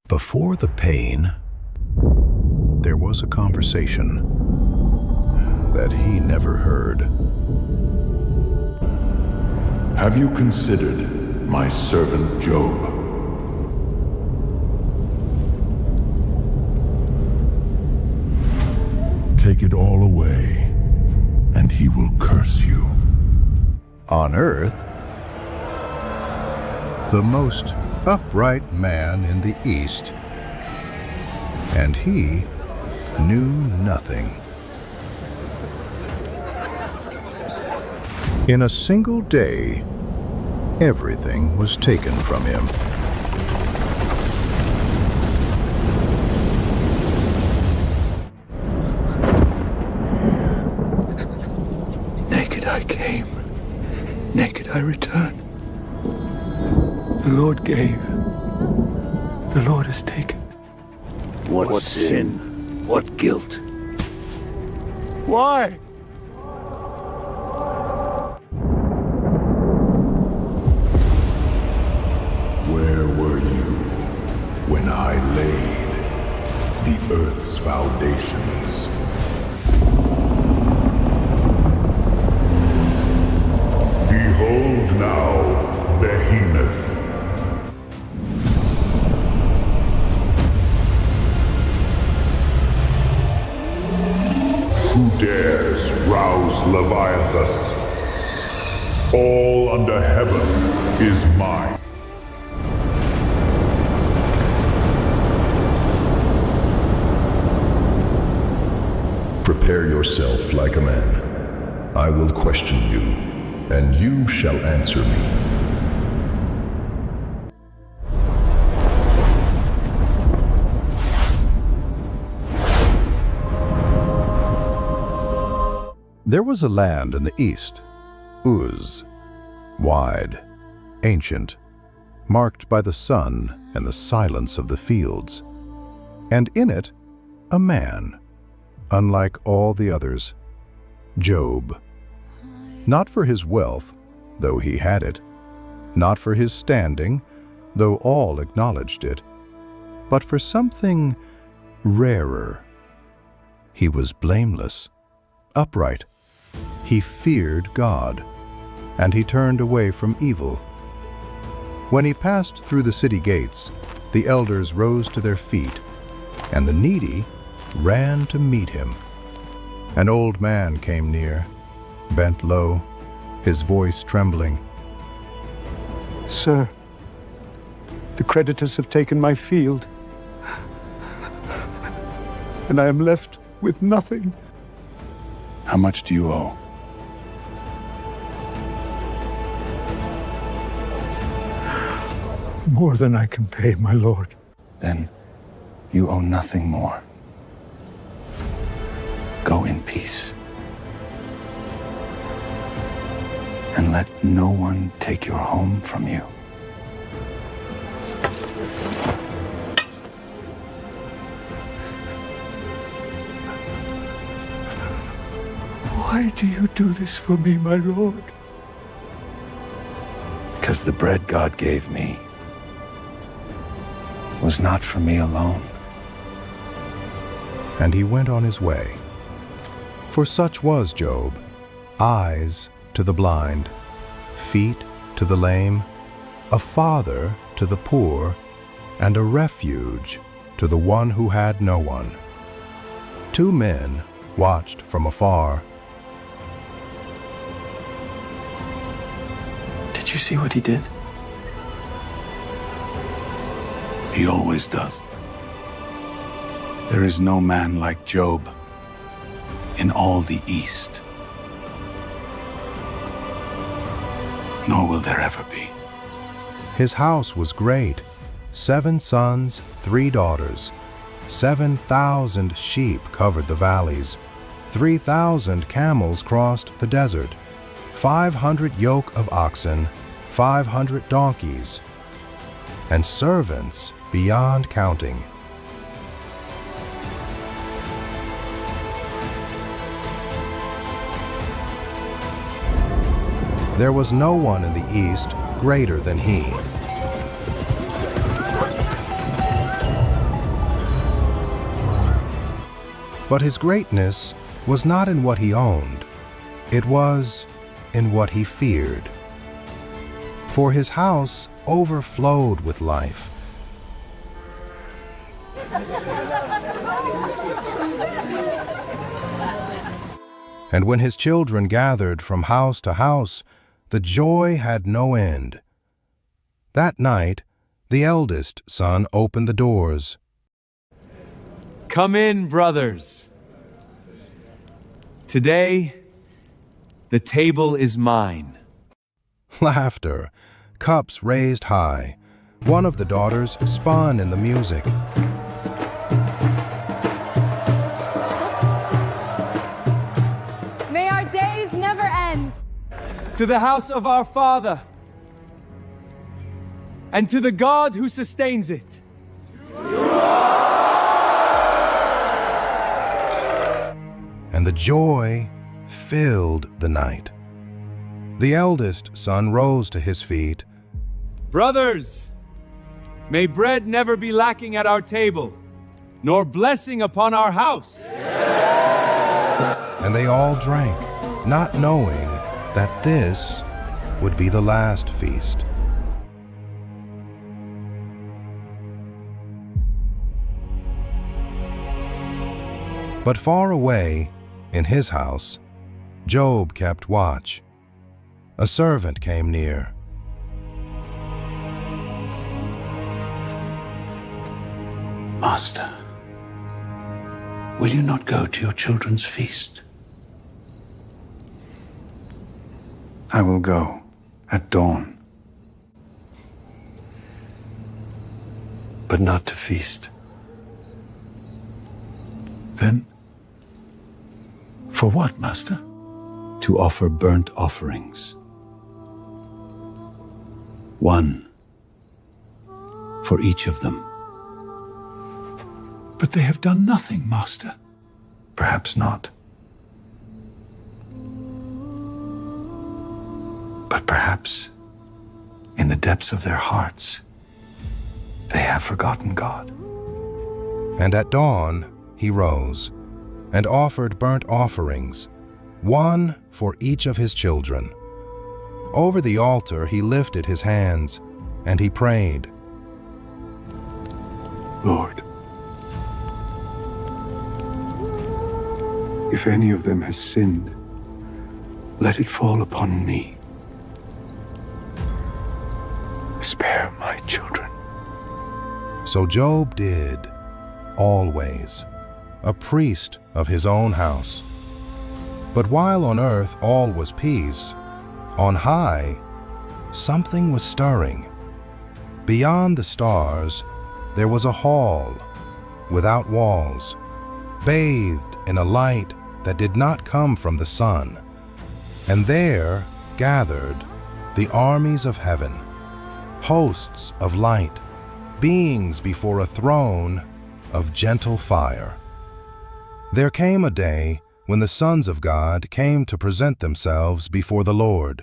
Before the pain, there was a conversation that he never heard. Have you considered my servant Job? Take it all away, and he will curse you. On earth, the most upright man in the East, and he knew nothing. In a single day, everything was taken from him. Naked I came, naked I return. The Lord gave, the Lord has taken. What sin? What guilt? Why? Where were you when I laid the earth's foundations? Behold now, Behemoth. Who dares rouse Leviathan? All under heaven is mine. Prepare yourself like a man. I will question you, and you shall answer me. There was a land in the east, Uz, wide, ancient, marked by the sun and the silence of the fields, and in it a man, unlike all the others, Job. Not for his wealth, though he had it, not for his standing, though all acknowledged it, but for something rarer. He was blameless, upright. He feared God, and he turned away from evil. When he passed through the city gates, the elders rose to their feet, and the needy ran to meet him. An old man came near, bent low, his voice trembling. Sir, the creditors have taken my field, and I am left with nothing. How much do you owe? More than I can pay, my lord. Then you owe nothing more. Go in peace. And let no one take your home from you. Why do you do this for me, my lord? Because the bread God gave me was not for me alone. And he went on his way. For such was Job, eyes to the blind, feet to the lame, a father to the poor, and a refuge to the one who had no one. Two men watched from afar. Did you see what he did? He always does. There is no man like Job in all the East. Nor will there ever be. His house was great, 7 sons, 3 daughters. 7,000 sheep covered the valleys. 3,000 camels crossed the desert. 500 yoke of oxen, 500 donkeys, and servants beyond counting. There was no one in the East greater than he. But his greatness was not in what he owned, it was in what he feared. For his house overflowed with life. And when his children gathered from house to house, the joy had no end. That night, the eldest son opened the doors. Come in, brothers. Today, the table is mine. Laughter, cups raised high. One of the daughters spun in the music. May our days never end. To the house of our Father, and to the God who sustains it. And the joy filled the night. The eldest son rose to his feet. Brothers, may bread never be lacking at our table, nor blessing upon our house. And they all drank, not knowing that this would be the last feast. But far away, in his house, Job kept watch. A servant came near. Master, will you not go to your children's feast? I will go at dawn, but not to feast. Then, for what, Master? To offer burnt offerings. One for each of them. But they have done nothing, Master. Perhaps not. But perhaps, in the depths of their hearts, they have forgotten God. And at dawn he rose and offered burnt offerings, one for each of his children. Over the altar he lifted his hands and he prayed, Lord, if any of them has sinned, let it fall upon me. Spare my children. So Job did, always, a priest of his own house. But while on earth all was peace, on high something was stirring. Beyond the stars there was a hall without walls, bathed in a light that did not come from the sun. And there gathered the armies of heaven, hosts of light, beings before a throne of gentle fire. There came a day when the sons of God came to present themselves before the Lord,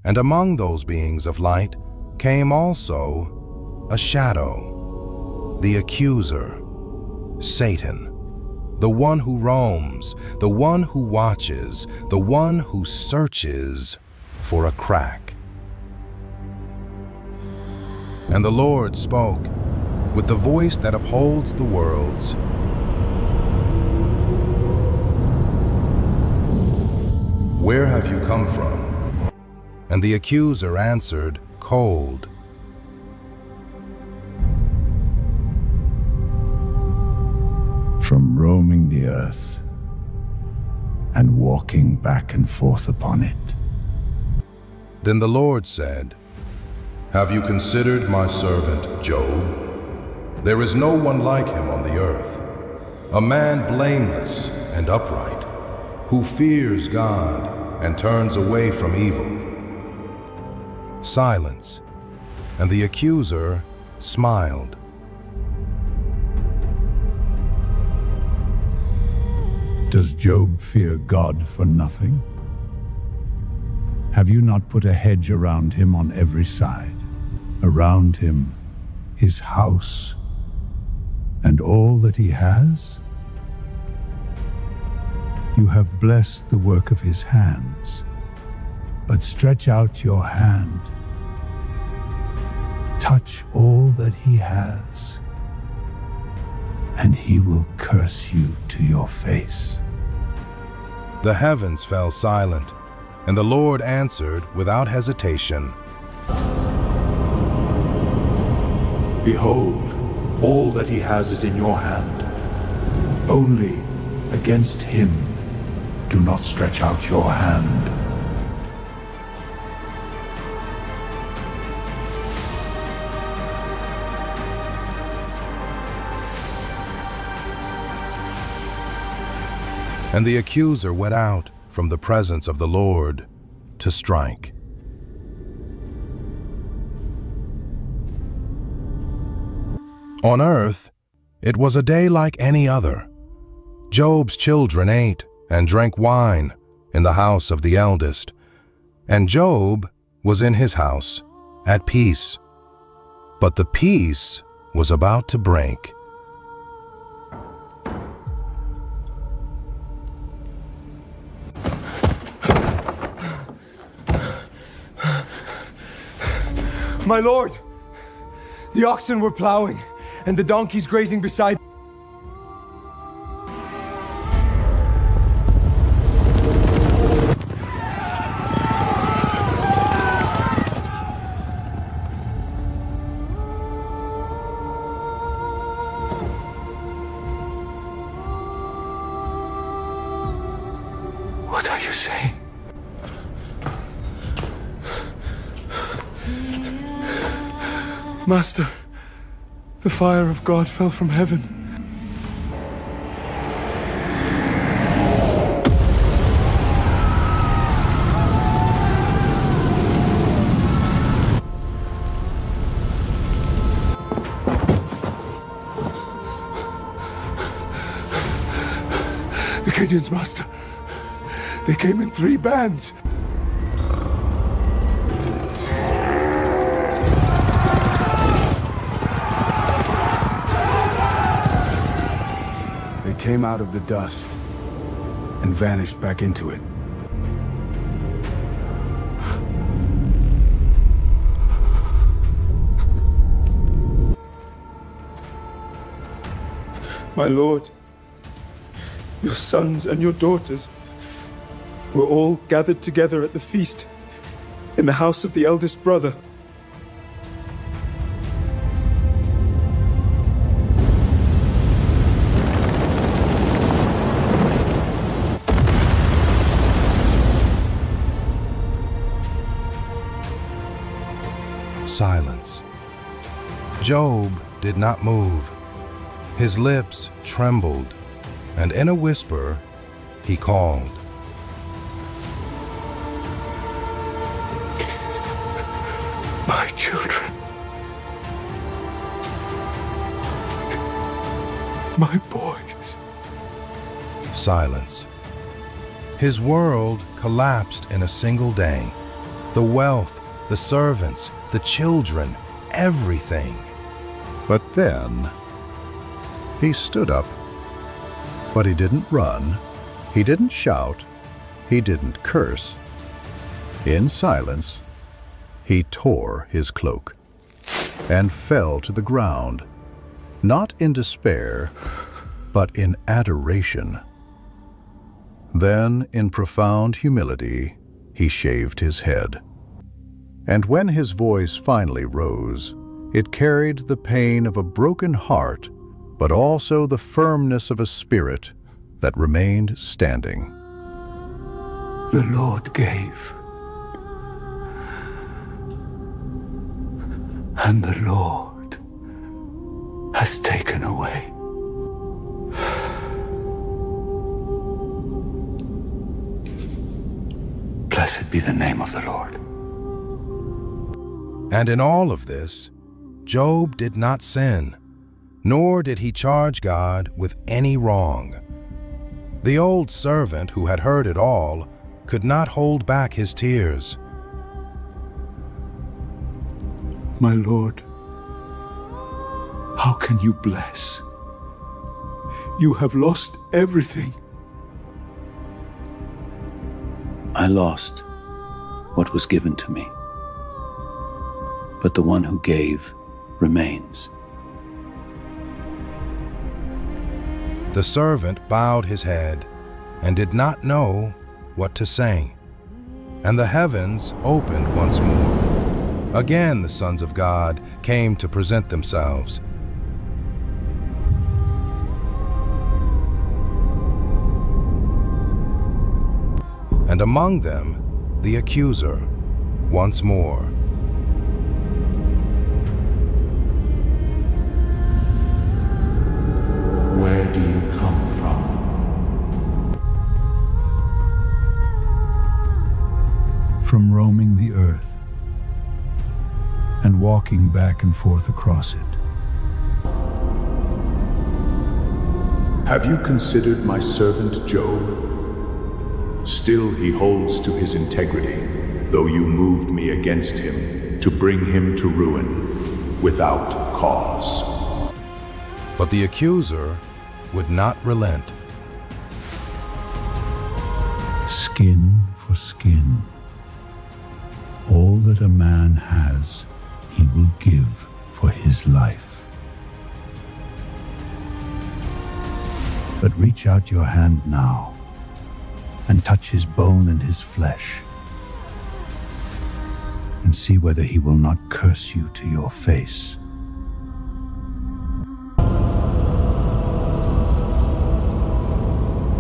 and among those beings of light came also a shadow, the accuser, Satan, the one who roams, the one who watches, the one who searches for a crack. And the Lord spoke with the voice that upholds the worlds. Where have you come from? And the accuser answered, cold. From roaming the earth and walking back and forth upon it. Then the Lord said, Have you considered my servant Job? There is no one like him on the earth, a man blameless and upright, who fears God and turns away from evil. Silence, and the accuser smiled. Does Job fear God for nothing? Have you not put a hedge around him on every side? Around him, his house, and all that he has? You have blessed the work of his hands, but stretch out your hand. Touch all that he has, and he will curse you to your face. The heavens fell silent, and the Lord answered without hesitation. Behold, all that he has is in your hand. Only against him do not stretch out your hand. And the accuser went out from the presence of the Lord to strike. On earth, it was a day like any other. Job's children ate and drank wine in the house of the eldest, and Job was in his house at peace. But the peace was about to break. My lord, the oxen were plowing, and the donkeys grazing beside. What are you saying? Master, the fire of God fell from heaven. The Gideons, Master. They came in 3 bands. Came out of the dust and vanished back into it. My lord, your sons and your daughters were all gathered together at the feast in the house of the eldest brother. Silence. Job did not move. His lips trembled, and in a whisper, he called. My children. My boys. Silence. His world collapsed in a single day. The wealth, the servants, the children, everything. But then he stood up. But he didn't run, he didn't shout, he didn't curse. In silence, he tore his cloak and fell to the ground, not in despair, but in adoration. Then, in profound humility, he shaved his head. And when his voice finally rose, it carried the pain of a broken heart, but also the firmness of a spirit that remained standing. The Lord gave, and the Lord has taken away. Blessed be the name of the Lord. And in all of this, Job did not sin, nor did he charge God with any wrong. The old servant who had heard it all could not hold back his tears. My Lord, how can you bless? You have lost everything. I lost what was given to me, but the one who gave remains. The servant bowed his head and did not know what to say. And the heavens opened once more. Again the sons of God came to present themselves. And among them the accuser once more. Where do you come from? From roaming the earth and walking back and forth across it. Have you considered my servant Job? Still he holds to his integrity, though you moved me against him to bring him to ruin without cause. But the accuser would not relent. Skin for skin. All that a man has, he will give for his life. But reach out your hand now and touch his bone and his flesh, and see whether he will not curse you to your face.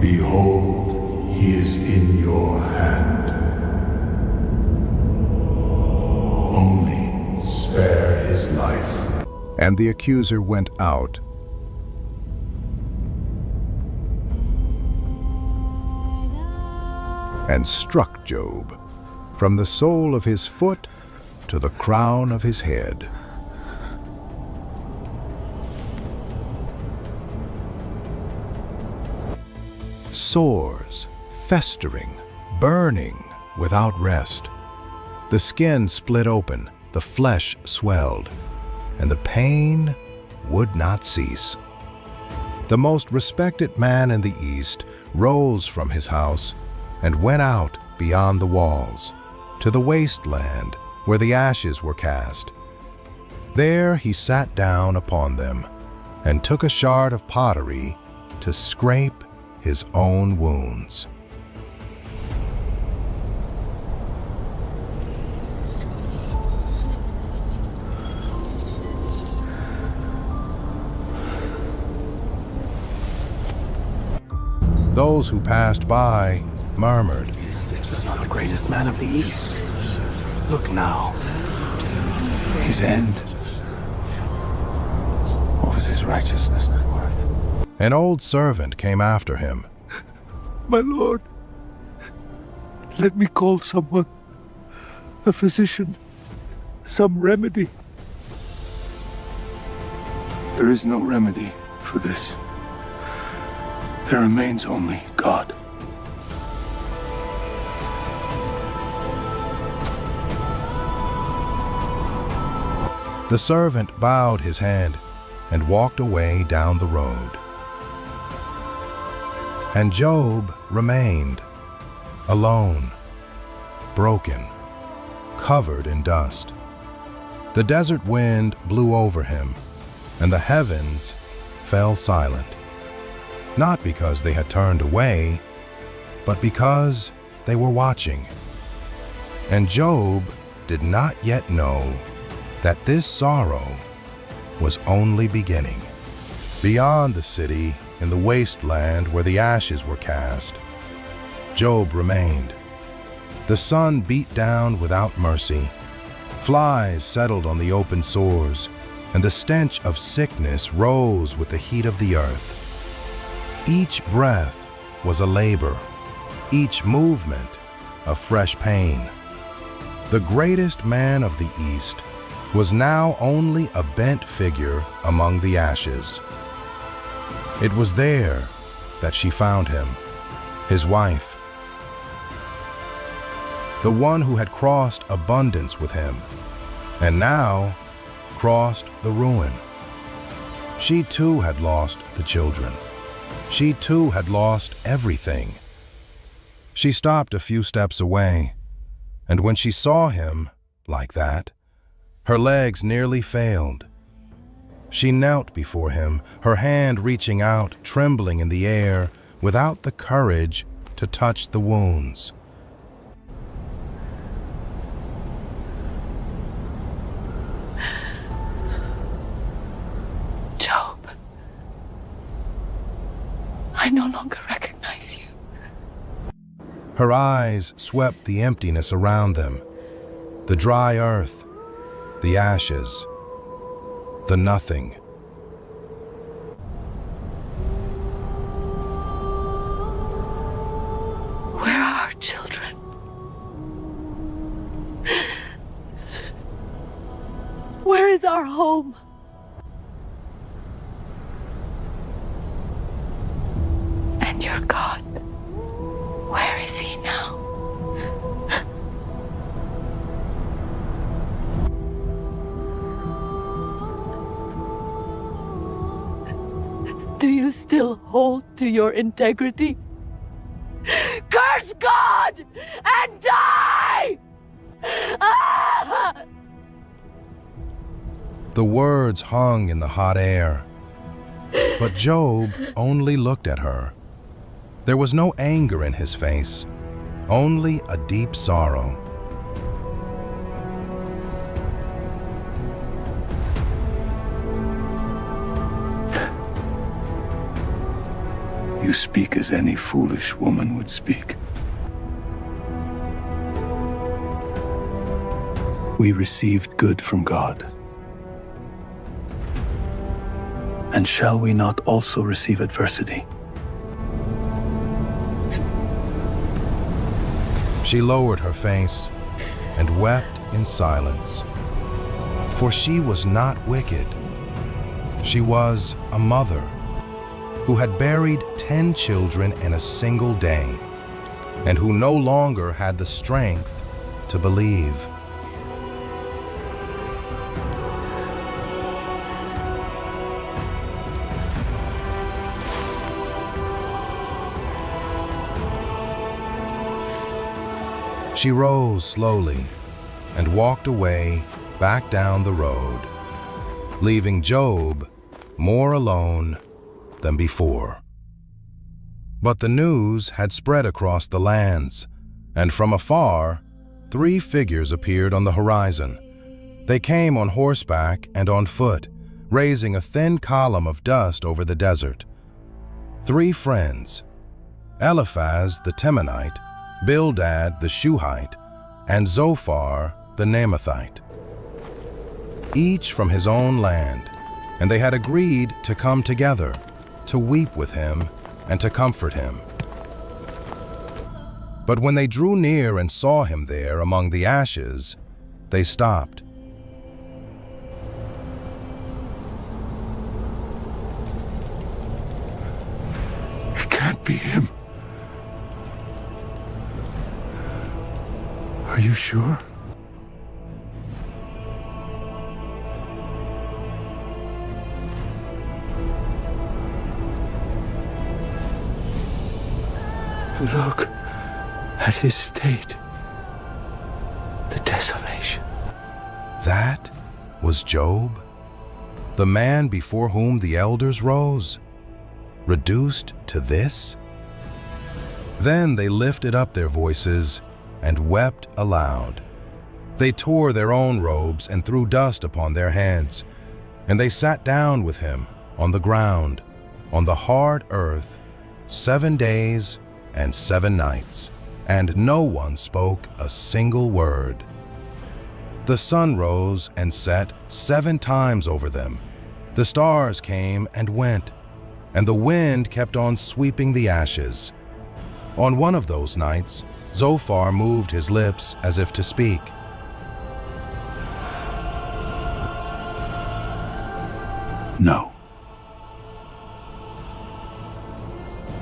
Behold, he is in your hand. Only spare his life. And the accuser went out and struck Job from the sole of his foot to the crown of his head. Sores, festering, burning without rest. The skin split open, the flesh swelled, and the pain would not cease. The most respected man in the East rose from his house and went out beyond the walls, to the wasteland where the ashes were cast. There he sat down upon them and took a shard of pottery to scrape his own wounds. Those who passed by murmured, This was not the greatest man of the East. Look now. His end. What was his righteousness not worth? An old servant came after him. My lord, let me call someone, a physician, some remedy. There is no remedy for this. There remains only God. The servant bowed his head and walked away down the road. And Job remained alone, broken, covered in dust. The desert wind blew over him, and the heavens fell silent, not because they had turned away, but because they were watching. And Job did not yet know that this sorrow was only beginning. Beyond the city, in the wasteland where the ashes were cast, Job remained. The sun beat down without mercy. Flies settled on the open sores, and the stench of sickness rose with the heat of the earth. Each breath was a labor, each movement a fresh pain. The greatest man of the East was now only a bent figure among the ashes. It was there that she found him, his wife, the one who had crossed abundance with him, and now crossed the ruin. She too had lost the children. She too had lost everything. She stopped a few steps away, and when she saw him like that, her legs nearly failed. She knelt before him, her hand reaching out, trembling in the air, without the courage to touch the wounds. Job, I no longer recognize you. Her eyes swept the emptiness around them, the dry earth, the ashes, the nothing. Where are our children? Where is our home? And your God, where is he now? Do you still hold to your integrity? Curse God and die! Ah! The words hung in the hot air, but Job only looked at her. There was no anger in his face, only a deep sorrow. You speak as any foolish woman would speak. We received good from God. And shall we not also receive adversity? She lowered her face and wept in silence, for she was not wicked. She was a mother who had buried 10 children in a single day, and who no longer had the strength to believe. She rose slowly and walked away back down the road, leaving Job more alone than before. But the news had spread across the lands, and from afar, 3 figures appeared on the horizon. They came on horseback and on foot, raising a thin column of dust over the desert. 3 friends, Eliphaz the Temanite, Bildad the Shuhite, and Zophar the Naamathite, each from his own land, and they had agreed to come together to weep with him and to comfort him. But when they drew near and saw him there among the ashes, they stopped. It can't be him. Are you sure? Look at his state, the desolation. That was Job, the man before whom the elders rose, reduced to this? Then they lifted up their voices and wept aloud. They tore their own robes and threw dust upon their heads, and they sat down with him on the ground, on the hard earth, 7 days and 7 nights, and no one spoke a single word. The sun rose and set 7 times over them. The stars came and went, and the wind kept on sweeping the ashes. On one of those nights, Zophar moved his lips as if to speak. No.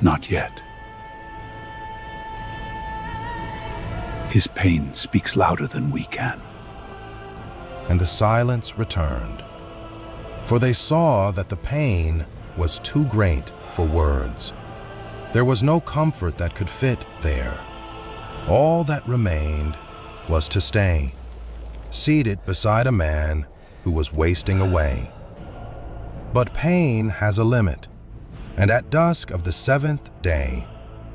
Not yet. His pain speaks louder than we can. And the silence returned, for they saw that the pain was too great for words. There was no comfort that could fit there, All that remained was to stay, seated beside a man who was wasting away. But pain has a limit, and at dusk of the seventh day,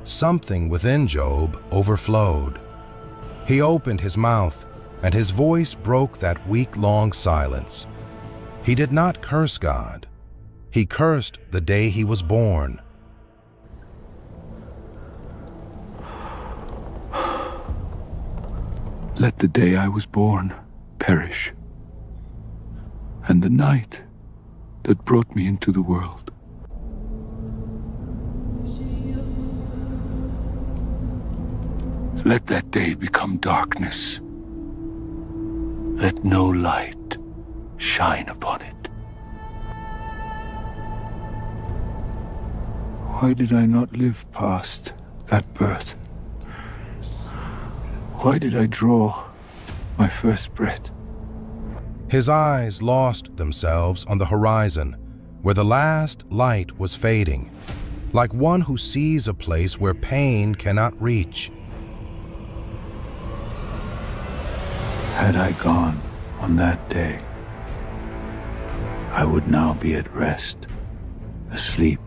something within Job overflowed. He opened his mouth, and his voice broke that week-long silence. He did not curse God. He cursed the day he was born. Let the day I was born perish, and the night that brought me into the world. Let that day become darkness. Let no light shine upon it. Why did I not live past that birth? Why did I draw my first breath? His eyes lost themselves on the horizon, where the last light was fading, like one who sees a place where pain cannot reach. Had I gone on that day, I would now be at rest, asleep,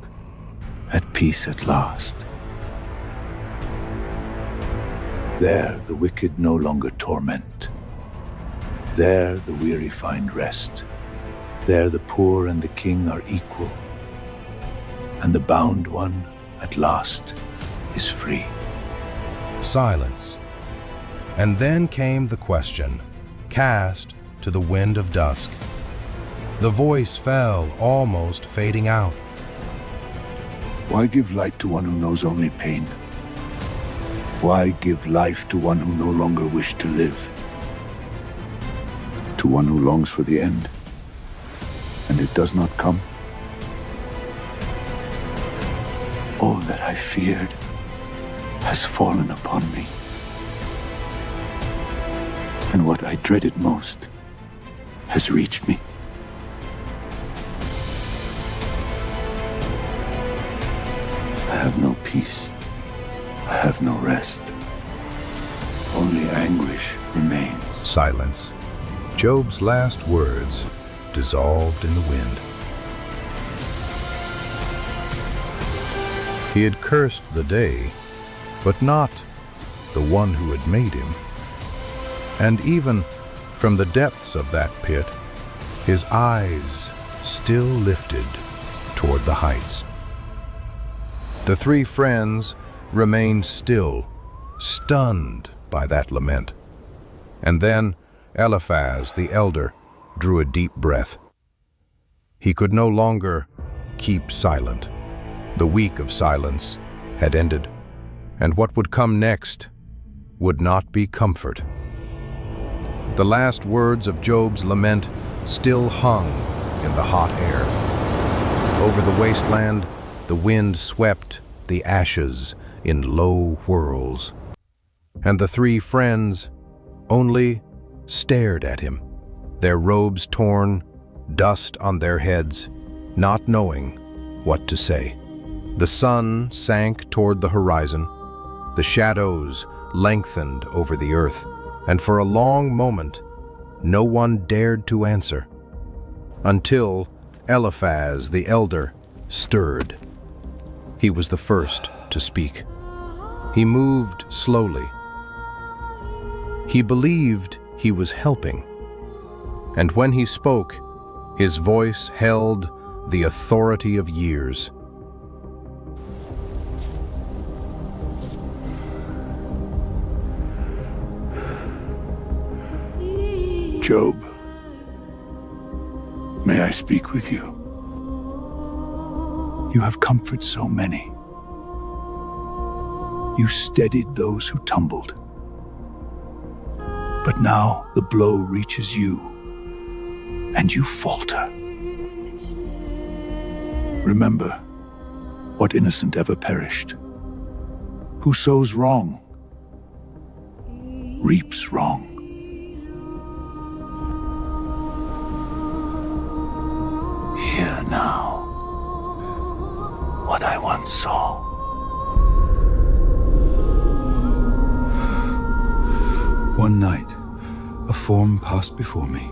at peace at last. There the wicked no longer torment. There the weary find rest. There the poor and the king are equal. And the bound one, at last, is free. Silence. And then came the question, cast to the wind of dusk. The voice fell, almost fading out. Why give light to one who knows only pain? Why give life to one who no longer wished to live? To one who longs for the end, and it does not come? All that I feared has fallen upon me. And what I dreaded most has reached me. I have no peace. I have no rest. Only anguish remains. Silence. Job's last words dissolved in the wind. He had cursed the day, but not the one who had made him. And even from the depths of that pit, his eyes still lifted toward the heights. The three friends remained still, stunned by that lament. And then Eliphaz the elder drew a deep breath. He could no longer keep silent. The week of silence had ended, and what would come next would not be comfort. The last words of Job's lament still hung in the hot air. Over the wasteland, the wind swept the ashes in low whirls, and the three friends only stared at him, their robes torn, dust on their heads, not knowing what to say. The sun sank toward the horizon, the shadows lengthened over the earth, and for a long moment, no one dared to answer, until Eliphaz the elder stirred. He was the first to speak. He moved slowly. He believed he was helping, and when he spoke, his voice held the authority of years. Job, may I speak with you? You have comforted so many. You steadied those who tumbled. But now the blow reaches you, and you falter. Remember, what innocent ever perished? Who sows wrong reaps wrong. Hear now what I once saw. One night, a form passed before me,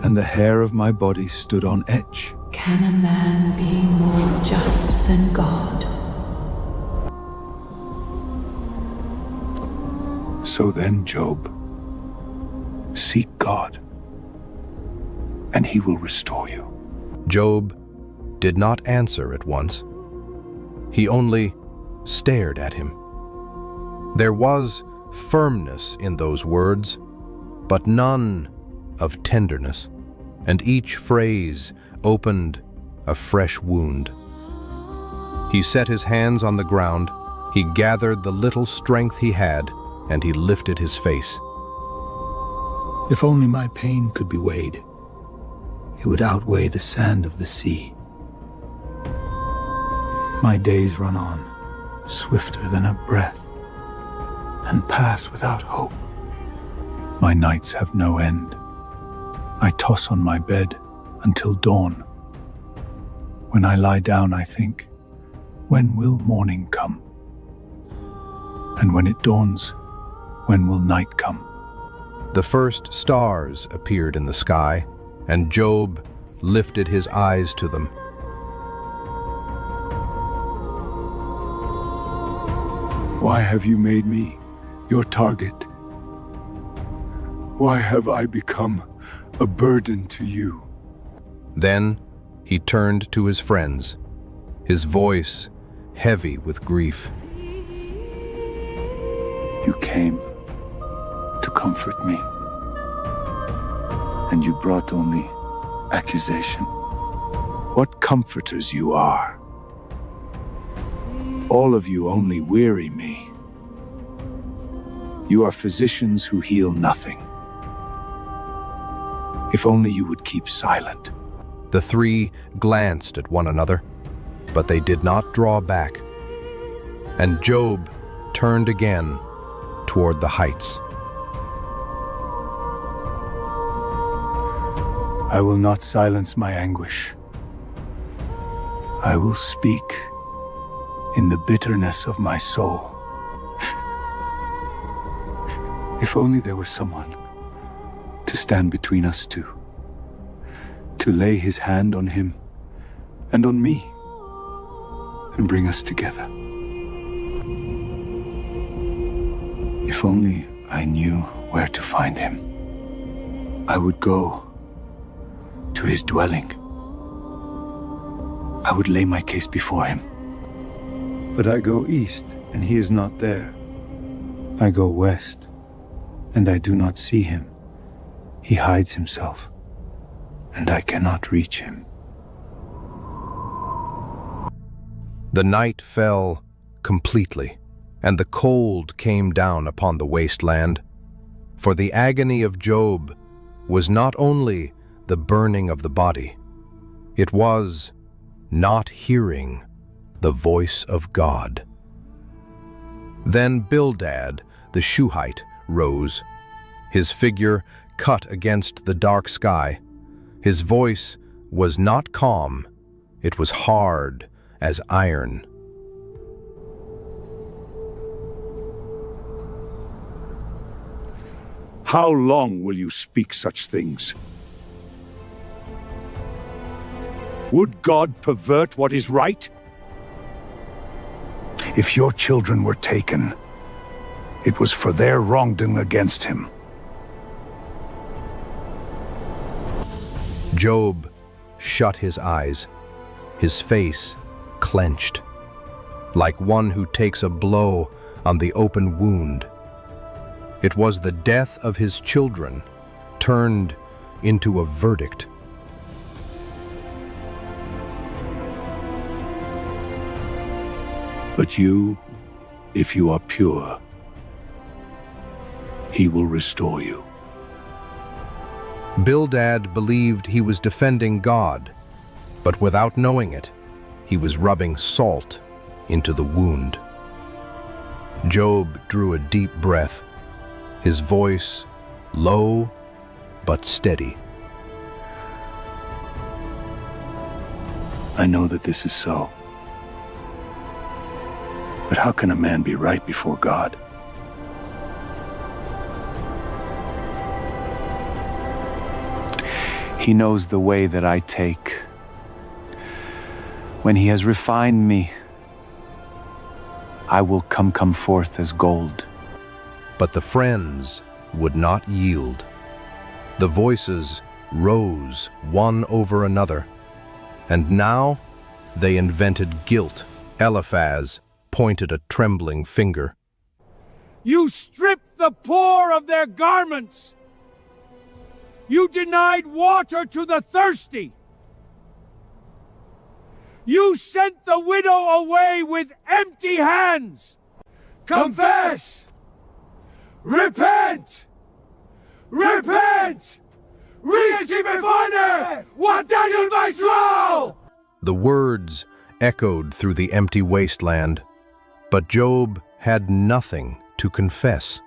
and the hair of my body stood on edge. Can a man be more just than God? So then, Job, seek God, and he will restore you. Job did not answer at once. He only stared at him. There was firmness in those words, but none of tenderness, and each phrase opened a fresh wound. He set his hands on the ground, he gathered the little strength he had, and he lifted his face. If only my pain could be weighed, it would outweigh the sand of the sea. My days run on, swifter than a breath, and pass without hope. My nights have no end. I toss on my bed until dawn. When I lie down, I think, when will morning come? And when it dawns, when will night come? The first stars appeared in the sky, and Job lifted his eyes to them. Why have you made me your target? Why have I become a burden to you? Then he turned to his friends, his voice heavy with grief. You came to comfort me, and you brought only accusation. What comforters you are! All of you only weary me. You are physicians who heal nothing. If only you would keep silent. The three glanced at one another, but they did not draw back. And Job turned again toward the heights. I will not silence my anguish. I will speak in the bitterness of my soul. If only there were someone to stand between us two, to lay his hand on him and on me and bring us together. If only I knew where to find him, I would go to his dwelling. I would lay my case before him. But I go east, and he is not there. I go west, and I do not see him. He hides himself, and I cannot reach him. The night fell completely, and the cold came down upon the wasteland. For the agony of Job was not only the burning of the body, it was not hearing the voice of God. Then Bildad the Shuhite rose, his figure cut against the dark sky. His voice was not calm, it was hard as iron. How long will you speak such things? Would God pervert what is right? If your children were taken, it was for their wrongdoing against him. Job shut his eyes, his face clenched, like one who takes a blow on the open wound. It was the death of his children turned into a verdict. But you, if you are pure, he will restore you. Bildad believed he was defending God, but without knowing it, he was rubbing salt into the wound. Job drew a deep breath, his voice low but steady. I know that this is so. But how can a man be right before God? He knows the way that I take. When he has refined me, I will come forth as gold. But the friends would not yield. The voices rose one over another, and now they invented guilt. Eliphaz pointed a trembling finger. You stripped the poor of their garments. You denied water to the thirsty. You sent the widow away with empty hands. Confess! Repent! Repent! Rieci before what Daniel Maestro! The words echoed through the empty wasteland, but Job had nothing to confess.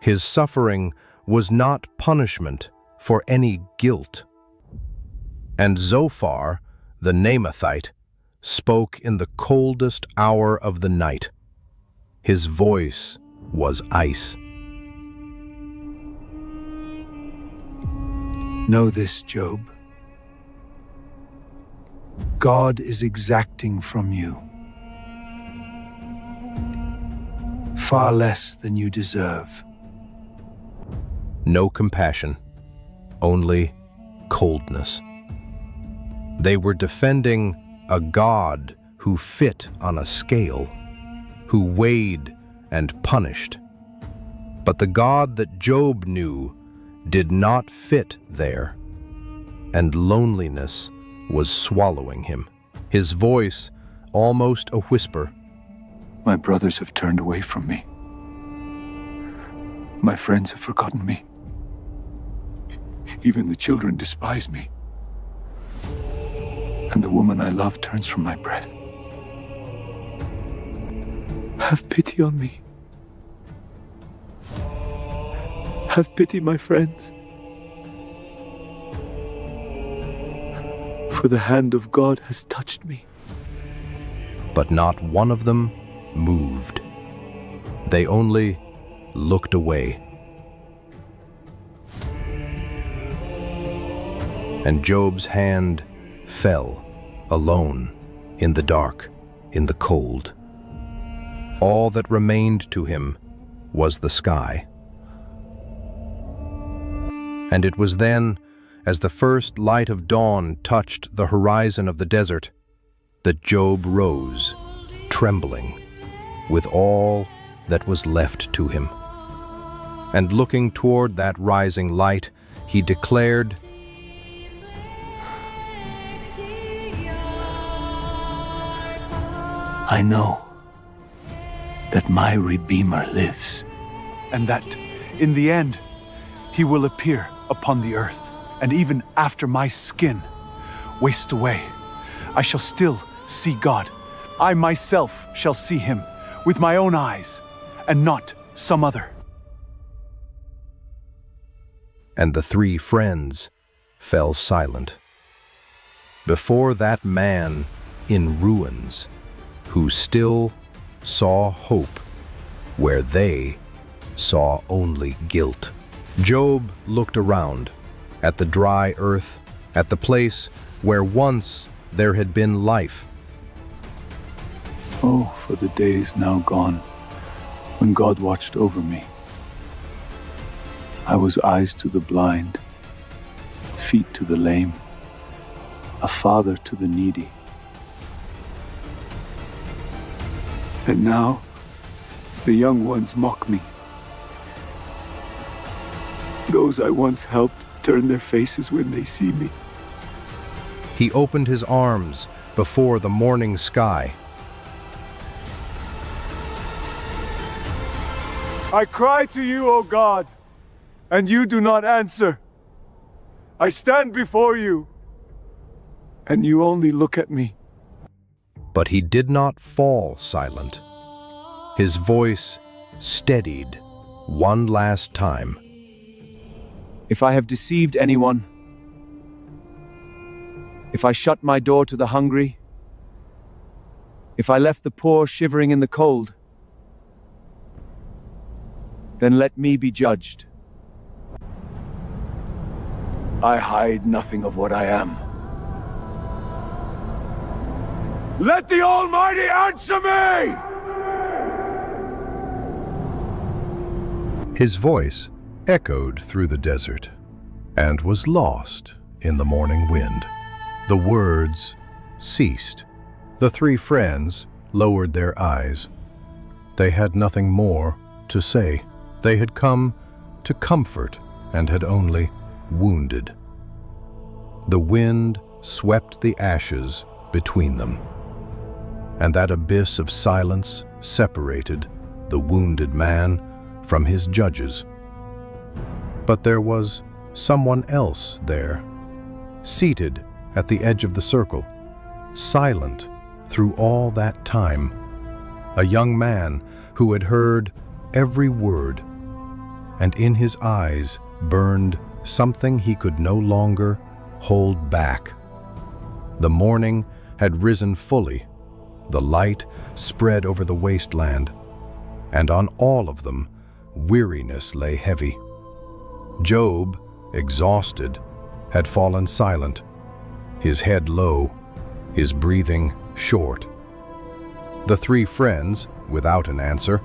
His suffering was not punishment for any guilt. And Zophar, the Naamathite, spoke in the coldest hour of the night. His voice was ice. Know this, Job. God is exacting from you far less than you deserve. No compassion, only coldness. They were defending a God who fit on a scale, who weighed and punished. But the God that Job knew did not fit there, and loneliness was swallowing him. His voice almost a whisper. My brothers have turned away from me. My friends have forgotten me. Even the children despise me. And the woman I love turns from my breath. Have pity on me. Have pity, my friends. For the hand of God has touched me. But not one of them moved. They only looked away. And Job's hand fell, alone, in the dark, in the cold. All that remained to him was the sky. And it was then, as the first light of dawn touched the horizon of the desert, that Job rose, trembling, with all that was left to him. And looking toward that rising light, he declared, I know that my Redeemer lives, and that, in the end, he will appear upon the earth, and even after my skin wastes away, I shall still see God. I myself shall see him with my own eyes, and not some other. And the three friends fell silent before that man in ruins who still saw hope where they saw only guilt. Job looked around at the dry earth, at the place where once there had been life. Oh, for the days now gone, when God watched over me. I was eyes to the blind, feet to the lame, a father to the needy. And now, the young ones mock me. Those I once helped turn their faces when they see me. He opened his arms before the morning sky. I cry to you, O God, and you do not answer. I stand before you, and you only look at me. But he did not fall silent. His voice steadied one last time. If I have deceived anyone, if I shut my door to the hungry, if I left the poor shivering in the cold, then let me be judged. I hide nothing of what I am. Let the Almighty answer me! His voice echoed through the desert and was lost in the morning wind. The words ceased. The three friends lowered their eyes. They had nothing more to say. They had come to comfort and had only wounded. The wind swept the ashes between them, and that abyss of silence separated the wounded man from his judges. But there was someone else there, seated at the edge of the circle, silent through all that time, a young man who had heard every word, and in his eyes burned something he could no longer hold back. The morning had risen fully, the light spread over the wasteland, and on all of them weariness lay heavy. Job, exhausted, had fallen silent, his head low, his breathing short. The three friends, without an answer,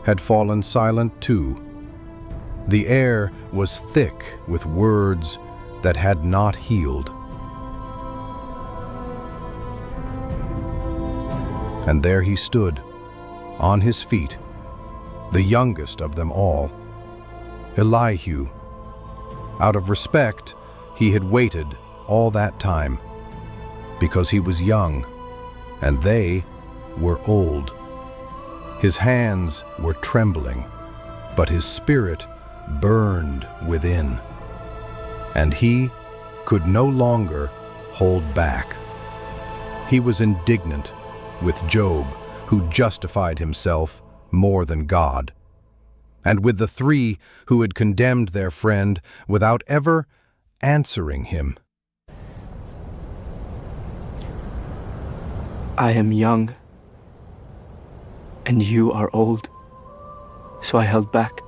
had fallen silent too. The air was thick with words that had not healed. And there he stood, on his feet, the youngest of them all, Elihu. Out of respect, he had waited all that time, because he was young, and they were old. His hands were trembling, but his spirit burned within, and he could no longer hold back. He was indignant with Job, who justified himself more than God, and with the three who had condemned their friend without ever answering him. I am young, and you are old, so I held back.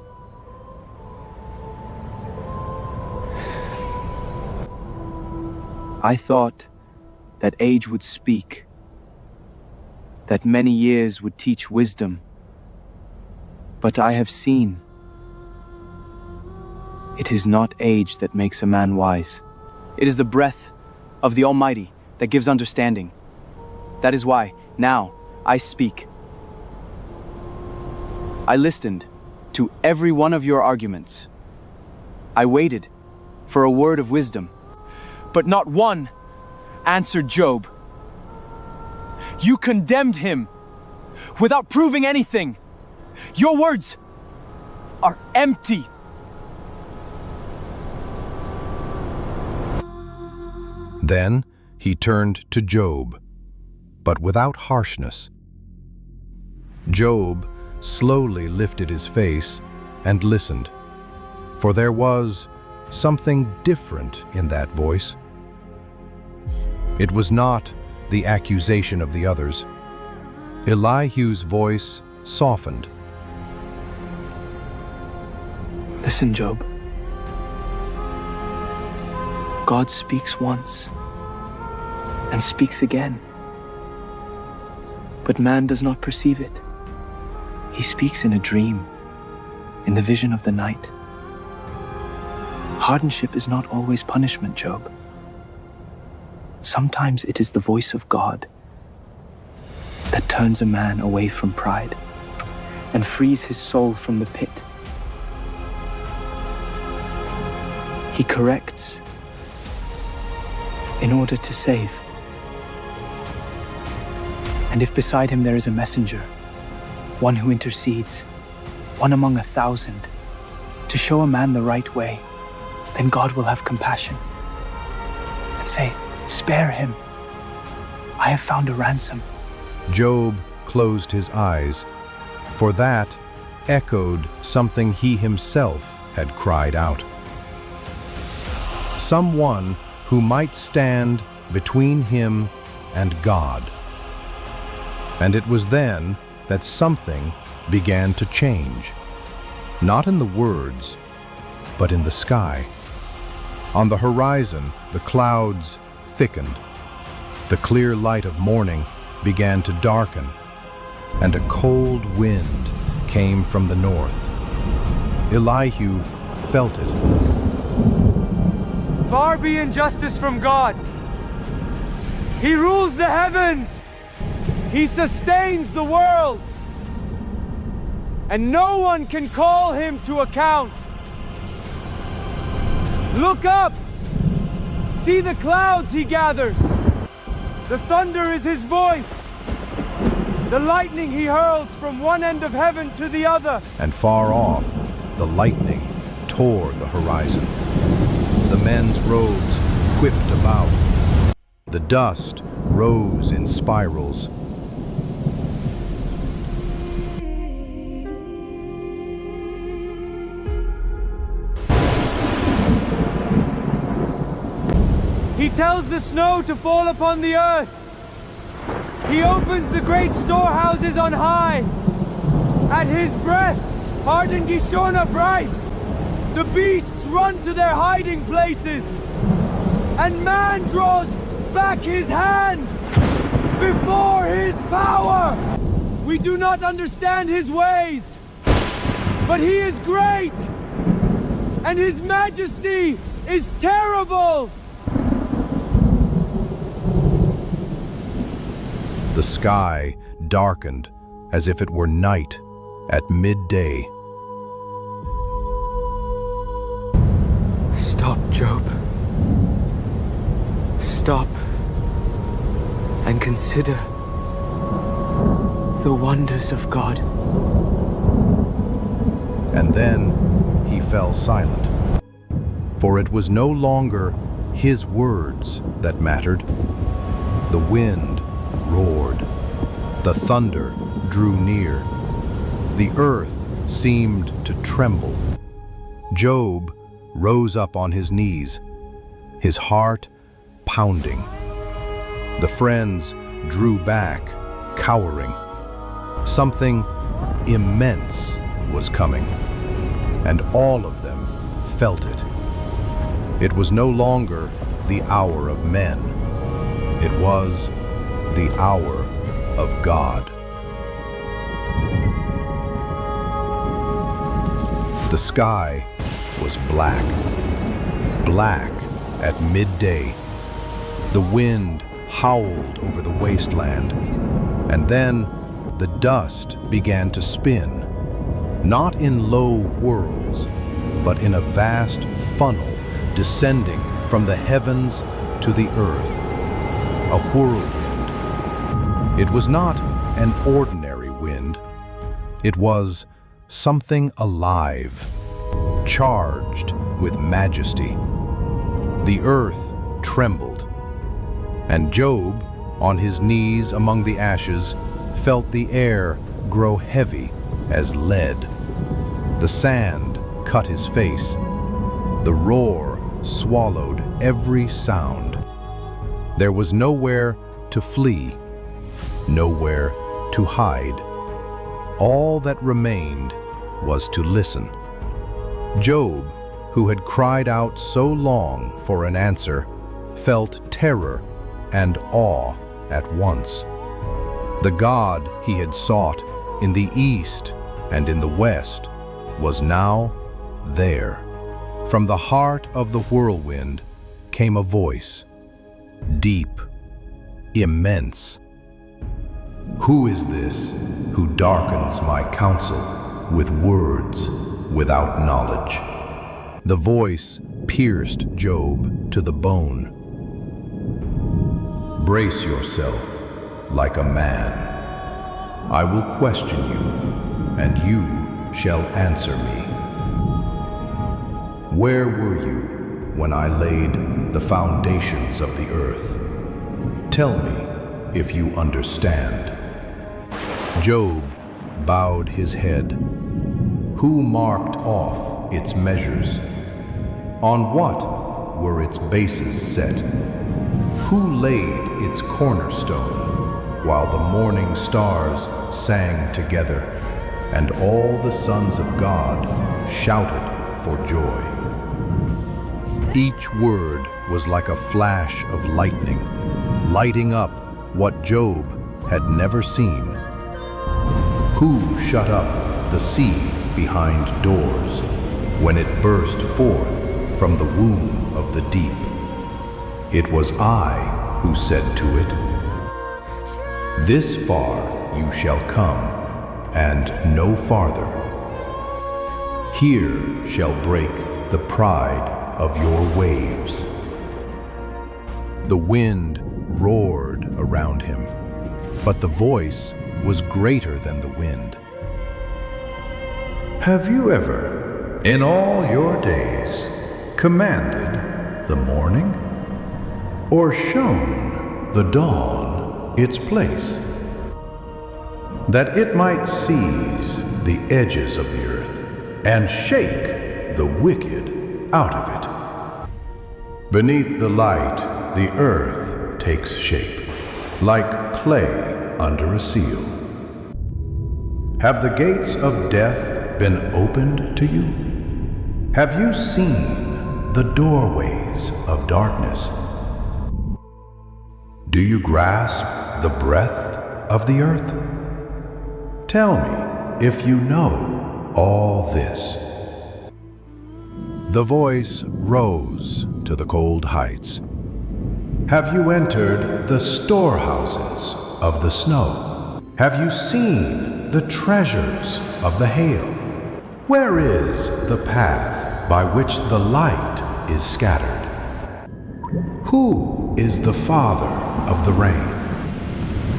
I thought that age would speak, that many years would teach wisdom, but I have seen it is not age that makes a man wise. It is the breath of the Almighty that gives understanding. That is why, now, I speak. I listened to every one of your arguments. I waited for a word of wisdom, but not one answered Job. You condemned him without proving anything. Your words are empty. Then he turned to Job, but without harshness. Job slowly lifted his face and listened, for there was something different in that voice. It was not the accusation of the others. Elihu's voice softened. Listen, Job. God speaks once and speaks again, but man does not perceive it. He speaks in a dream, in the vision of the night. Hardship is not always punishment, Job. Sometimes it is the voice of God that turns a man away from pride and frees his soul from the pit. He corrects in order to save. And if beside him there is a messenger, one who intercedes, one among 1,000, to show a man the right way, then God will have compassion and say, spare him. I have found a ransom. Job closed his eyes, for that echoed something he himself had cried out. Someone who might stand between him and God. And it was then that something began to change, not in the words, but in the sky. On the horizon, the clouds thickened. The clear light of morning began to darken, and a cold wind came from the north. Elihu felt it. Far be injustice from God. He rules the heavens. He sustains the worlds. And no one can call him to account. Look up! See the clouds he gathers. The thunder is his voice. The lightning he hurls from one end of heaven to the other. And far off, the lightning tore the horizon. The men's robes whipped about. The dust rose in spirals. He tells the snow to fall upon the earth. He opens the great storehouses on high. At his breath, hardened Gishona Bryce. The beasts run to their hiding places. And man draws back his hand before his power. We do not understand his ways, but he is great, and his majesty is terrible. The sky darkened as if it were night at midday. Stop, Job. Stop and consider the wonders of God. And then he fell silent, for it was no longer his words that mattered. The wind roared. The thunder drew near. The earth seemed to tremble. Job rose up on his knees, his heart pounding. The friends drew back, cowering. Something immense was coming, and all of them felt it. It was no longer the hour of men. It was the hour of God. The sky was black, black at midday. The wind howled over the wasteland, and then the dust began to spin, not in low whirls, but in a vast funnel descending from the heavens to the earth, a whirlwind. It was not an ordinary wind. It was something alive, charged with majesty. The earth trembled, and Job, on his knees among the ashes, felt the air grow heavy as lead. The sand cut his face. The roar swallowed every sound. There was nowhere to flee, nowhere to hide. All that remained was to listen. Job, who had cried out so long for an answer, felt terror and awe at once. The God he had sought in the east and in the west was now there. From the heart of the whirlwind came a voice, deep, immense. Who is this who darkens my counsel with words without knowledge? The voice pierced Job to the bone. Brace yourself like a man. I will question you, and you shall answer me. Where were you when I laid the foundations of the earth? Tell me if you understand. Job bowed his head. Who marked off its measures? On what were its bases set? Who laid its cornerstone while the morning stars sang together and all the sons of God shouted for joy? Each word was like a flash of lightning, lighting up what Job had never seen. Who shut up the sea behind doors when it burst forth from the womb of the deep? It was I who said to it, "This far you shall come, and no farther. Here shall break the pride of your waves." The wind roared around him, but the voice was greater than the wind. Have you ever, in all your days, commanded the morning, or shown the dawn its place, that it might seize the edges of the earth and shake the wicked out of it? Beneath the light, the earth takes shape, like clay under a seal. Have the gates of death been opened to you? Have you seen the doorways of darkness? Do you grasp the breadth of the earth? Tell me if you know all this. The voice rose to the cold heights. Have you entered the storehouses of the snow? Have you seen the treasures of the hail? Where is the path by which the light is scattered? Who is the father of the rain?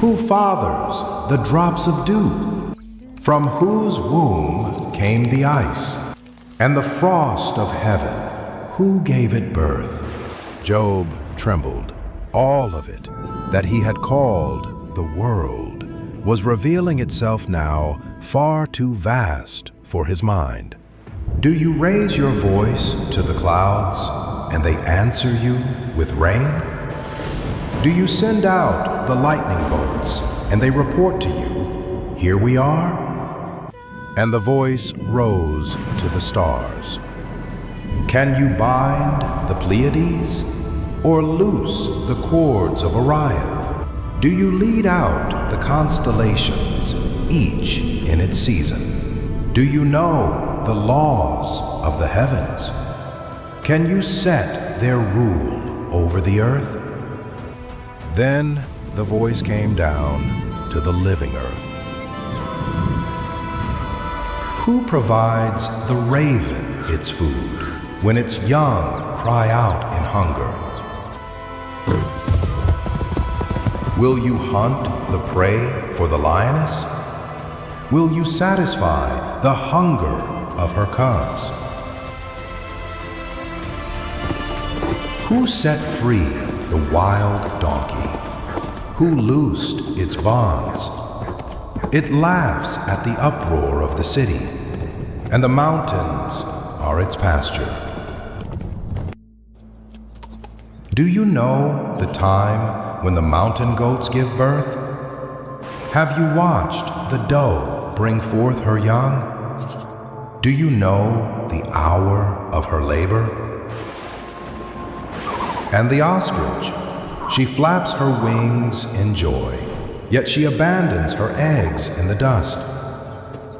Who fathers the drops of dew? From whose womb came the ice, and the frost of heaven? Who gave it birth? Job trembled. All of it that he had called the world was revealing itself now far too vast for his mind. Do you raise your voice to the clouds, and they answer you with rain? Do you send out the lightning bolts, and they report to you, "Here we are"? And the voice rose to the stars. Can you bind the Pleiades, or loose the cords of Orion? Do you lead out the constellations, each in its season? Do you know the laws of the heavens? Can you set their rule over the earth? Then the voice came down to the living earth. Who provides the raven its food when its young cry out in hunger? Will you hunt the prey for the lioness? Will you satisfy the hunger of her cubs? Who set free the wild donkey? Who loosed its bonds? It laughs at the uproar of the city, and the mountains are its pasture. Do you know the time when the mountain goats give birth? Have you watched the doe bring forth her young? Do you know the hour of her labor? And the ostrich, she flaps her wings in joy, yet she abandons her eggs in the dust.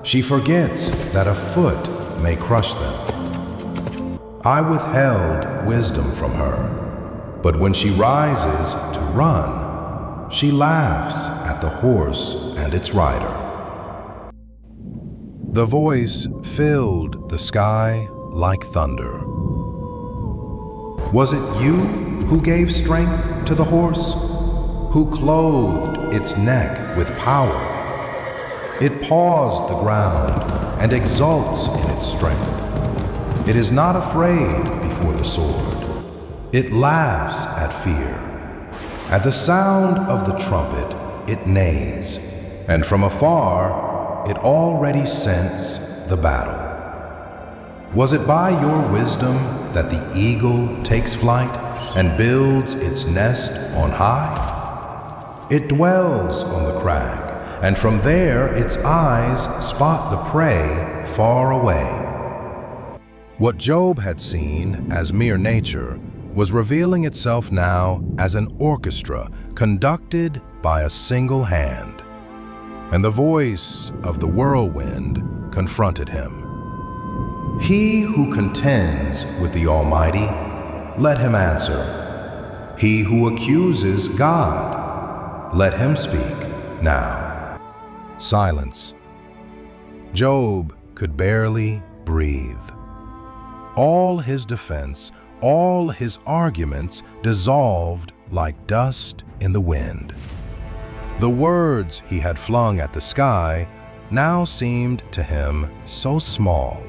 She forgets that a foot may crush them. I withheld wisdom from her, but when she rises to run, she laughs at the horse and its rider. The voice filled the sky like thunder. Was it you who gave strength to the horse, who clothed its neck with power? It paws the ground and exults in its strength. It is not afraid before the sword. It laughs at fear. At the sound of the trumpet, it neighs, and from afar, it already scents the battle. Was it by your wisdom that the eagle takes flight and builds its nest on high? It dwells on the crag, and from there its eyes spot the prey far away. What Job had seen as mere nature was revealing itself now as an orchestra conducted by a single hand. And the voice of the whirlwind confronted him. He who contends with the Almighty, let him answer. He who accuses God, let him speak now. Silence. Job could barely breathe. All his defense, all his arguments dissolved like dust in the wind. The words he had flung at the sky now seemed to him so small.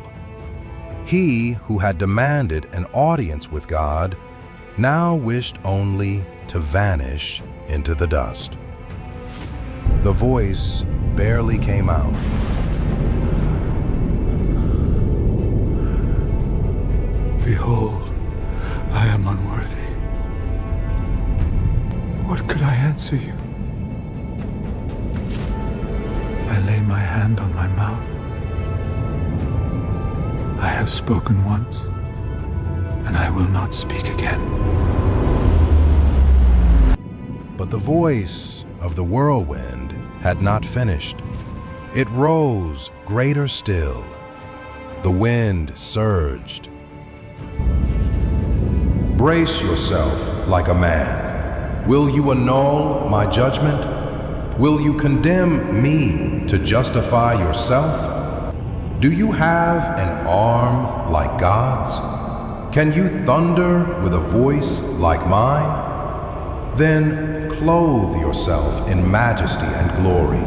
He who had demanded an audience with God now wished only to vanish into the dust. The voice barely came out. Behold, I am unworthy. What could I answer you? I lay my hand on my mouth. I have spoken once, and I will not speak again. But the voice of the whirlwind had not finished. It rose greater still. The wind surged. Brace yourself like a man. Will you annul my judgment? Will you condemn me to justify yourself? Do you have an arm like God's? Can you thunder with a voice like mine? Then clothe yourself in majesty and glory.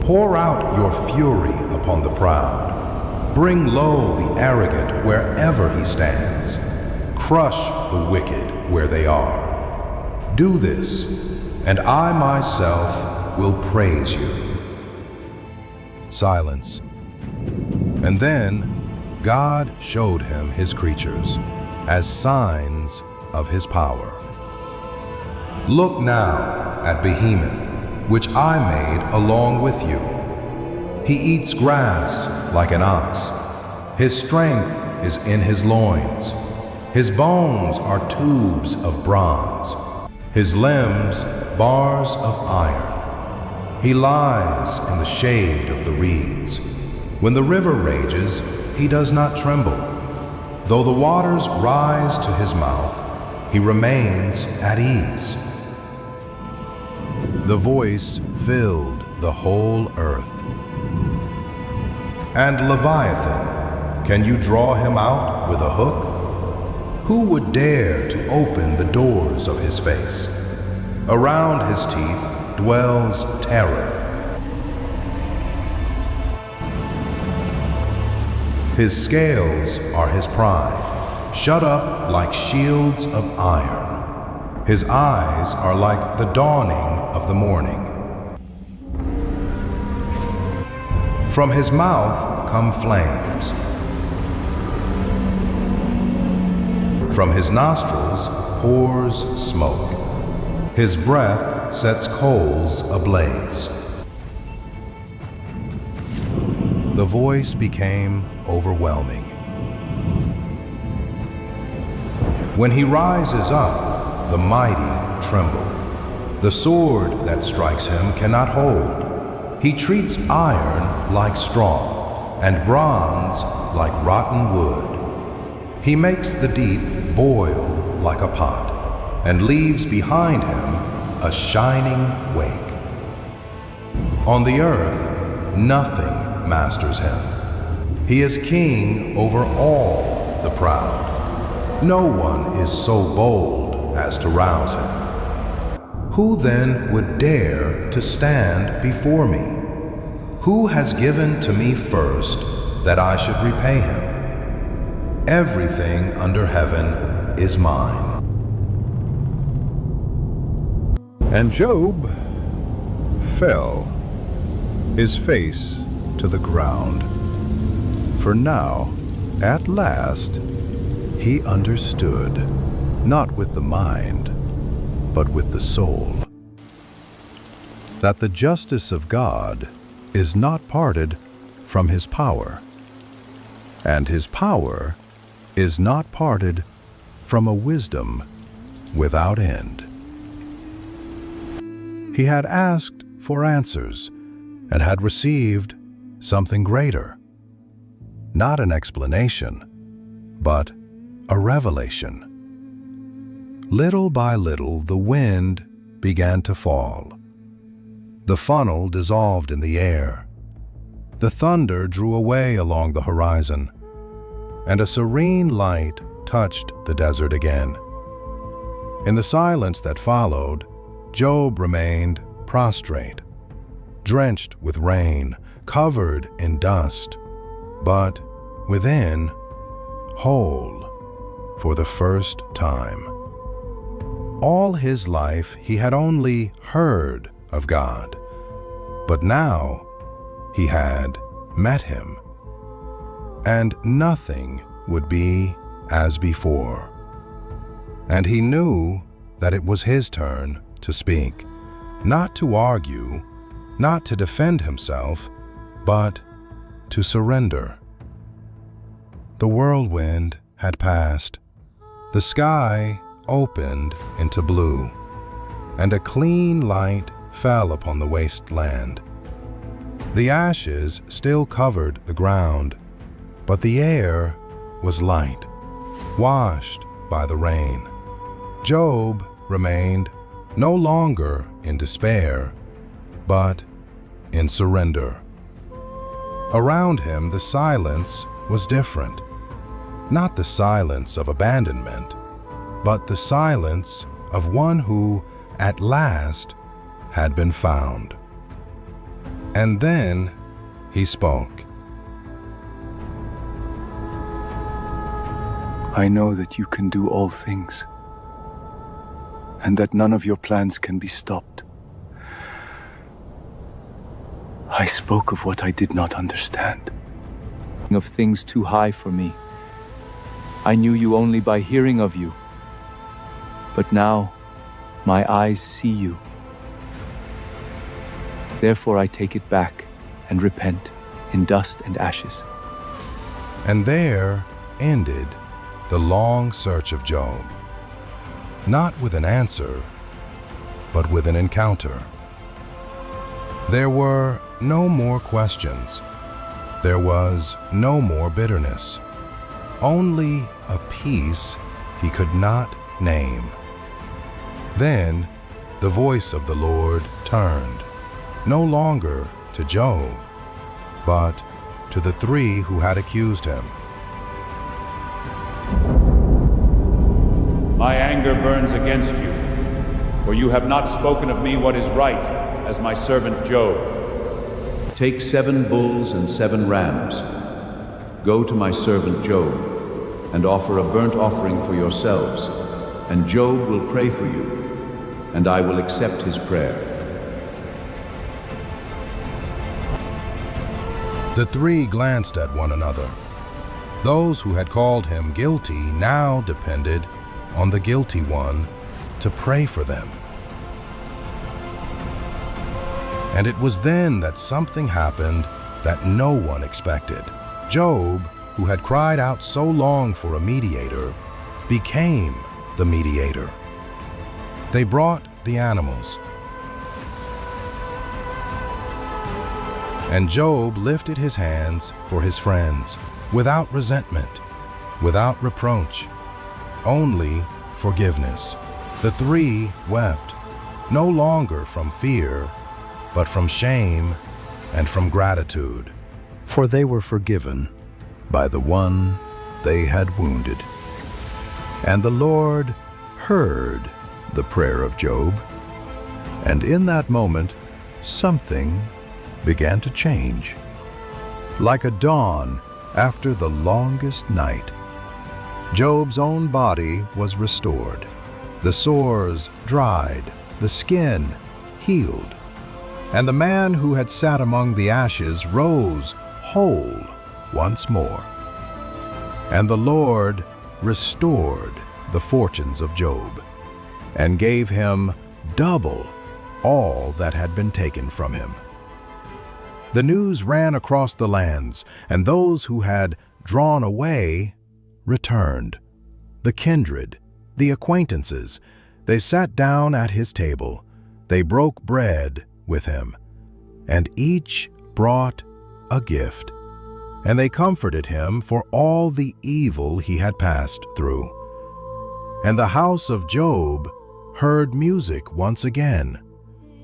Pour out your fury upon the proud. Bring low the arrogant wherever he stands. Crush the wicked where they are. Do this, and I myself will praise you. Silence. And then God showed him his creatures as signs of his power. Look now at Behemoth, which I made along with you. He eats grass like an ox. His strength is in his loins. His bones are tubes of bronze. His limbs bars of iron. He lies in the shade of the reeds. When the river rages, he does not tremble. Though the waters rise to his mouth, he remains at ease. The voice filled the whole earth. And Leviathan, can you draw him out with a hook? Who would dare to open the doors of his face? Around his teeth dwells terror. His scales are his pride, shut up like shields of iron. His eyes are like the dawning of the morning. From his mouth come flames. From his nostrils pours smoke. His breath sets coals ablaze. The voice became overwhelming. When he rises up, the mighty tremble. The sword that strikes him cannot hold. He treats iron like straw, and bronze like rotten wood. He makes the deep boil like a pot, and leaves behind him a shining wake. On the earth, nothing masters him. He is king over all the proud. No one is so bold as to rouse him. Who then would dare to stand before me? Who has given to me first that I should repay him? Everything under heaven is mine. And Job fell, his face to the ground. For now, at last, he understood, not with the mind, but with the soul, that the justice of God is not parted from his power, and his power is not parted from a wisdom without end. He had asked for answers and had received something greater. Not an explanation, but a revelation. Little by little, the wind began to fall. The funnel dissolved in the air. The thunder drew away along the horizon, and a serene light touched the desert again. In the silence that followed, Job remained prostrate, drenched with rain, covered in dust, but within, whole for the first time. All his life he had only heard of God, but now he had met him, and nothing would be as before. And he knew that it was his turn to speak, not to argue, not to defend himself, but to surrender. The whirlwind had passed. The sky opened into blue, and a clean light fell upon the wasteland. The ashes still covered the ground, but the air was light, washed by the rain. Job remained no longer in despair, but in surrender. Around him, the silence was different. Not the silence of abandonment, but the silence of one who, at last, had been found. And then he spoke. I know that you can do all things, and that none of your plans can be stopped. I spoke of what I did not understand. Of things too high for me. I knew you only by hearing of you. But now, my eyes see you. Therefore I take it back and repent in dust and ashes. And there ended the long search of Job, not with an answer, but with an encounter. There were no more questions. There was no more bitterness. Only a peace he could not name. Then the voice of the Lord turned, no longer to Job, but to the three who had accused him. My anger burns against you, for you have not spoken of me what is right, as my servant Job. Take 7 bulls and 7 rams. Go to my servant Job, and offer a burnt offering for yourselves, and Job will pray for you, and I will accept his prayer. The three glanced at one another. Those who had called him guilty now depended on the guilty one to pray for them. And it was then that something happened that no one expected. Job, who had cried out so long for a mediator, became the mediator. They brought the animals. And Job lifted his hands for his friends, without resentment, without reproach, only forgiveness. The three wept, no longer from fear, but from shame and from gratitude. For they were forgiven by the one they had wounded. And the Lord heard the prayer of Job, and in that moment, something began to change. Like a dawn after the longest night, Job's own body was restored. The sores dried, the skin healed, and the man who had sat among the ashes rose whole once more. And the Lord restored the fortunes of Job, and gave him double all that had been taken from him. The news ran across the lands, and those who had drawn away returned. The kindred, the acquaintances, they sat down at his table. They broke bread with him, and each brought a gift. And they comforted him for all the evil he had passed through. And the house of Job heard music once again.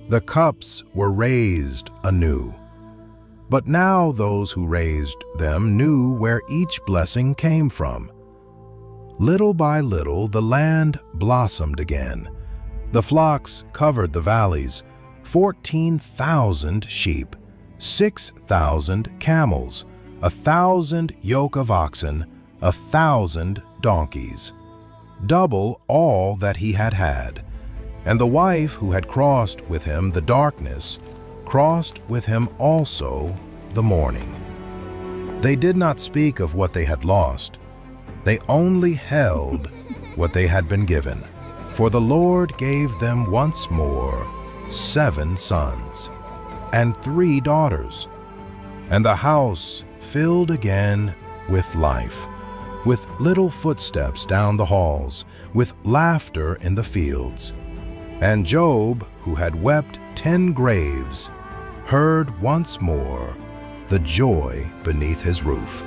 The cups were raised anew. But now those who raised them knew where each blessing came from. Little by little the land blossomed again. The flocks covered the valleys, 14,000 sheep, 6,000 camels, 1,000 yoke of oxen, 1,000 donkeys, double all that he had had. And the wife who had crossed with him the darkness crossed with him also the morning. They did not speak of what they had lost. They only held what they had been given. For the Lord gave them once more 7 sons and 3 daughters, and the house filled again with life, with little footsteps down the halls, with laughter in the fields. And Job, who had wept 10 graves, heard once more the joy beneath his roof.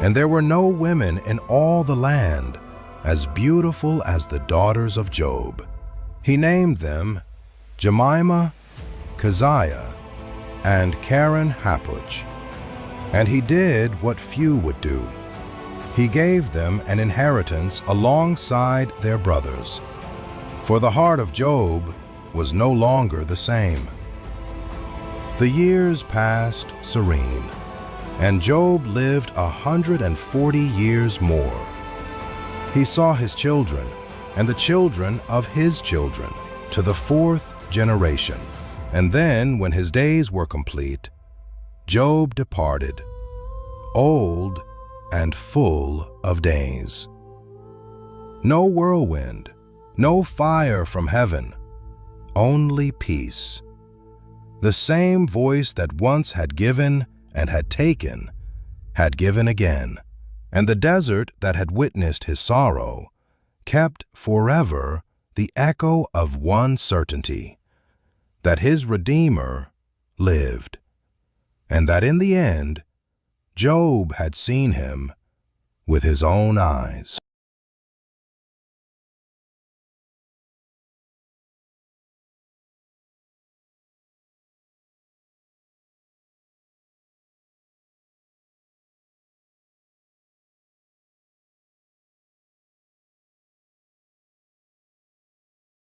And there were no women in all the land as beautiful as the daughters of Job. He named them Jemimah, Keziah, and Karen Happuch. And he did what few would do. He gave them an inheritance alongside their brothers. For the heart of Job was no longer the same. The years passed serene, and Job lived 140 years more. He saw his children and the children of his children to the 4th generation. And then, when his days were complete, Job departed, old and full of days. No whirlwind, no fire from heaven, only peace. The same voice that once had given and had given again, and the desert that had witnessed his sorrow kept forever the echo of one certainty, that his Redeemer lived, and that in the end Job had seen him with his own eyes.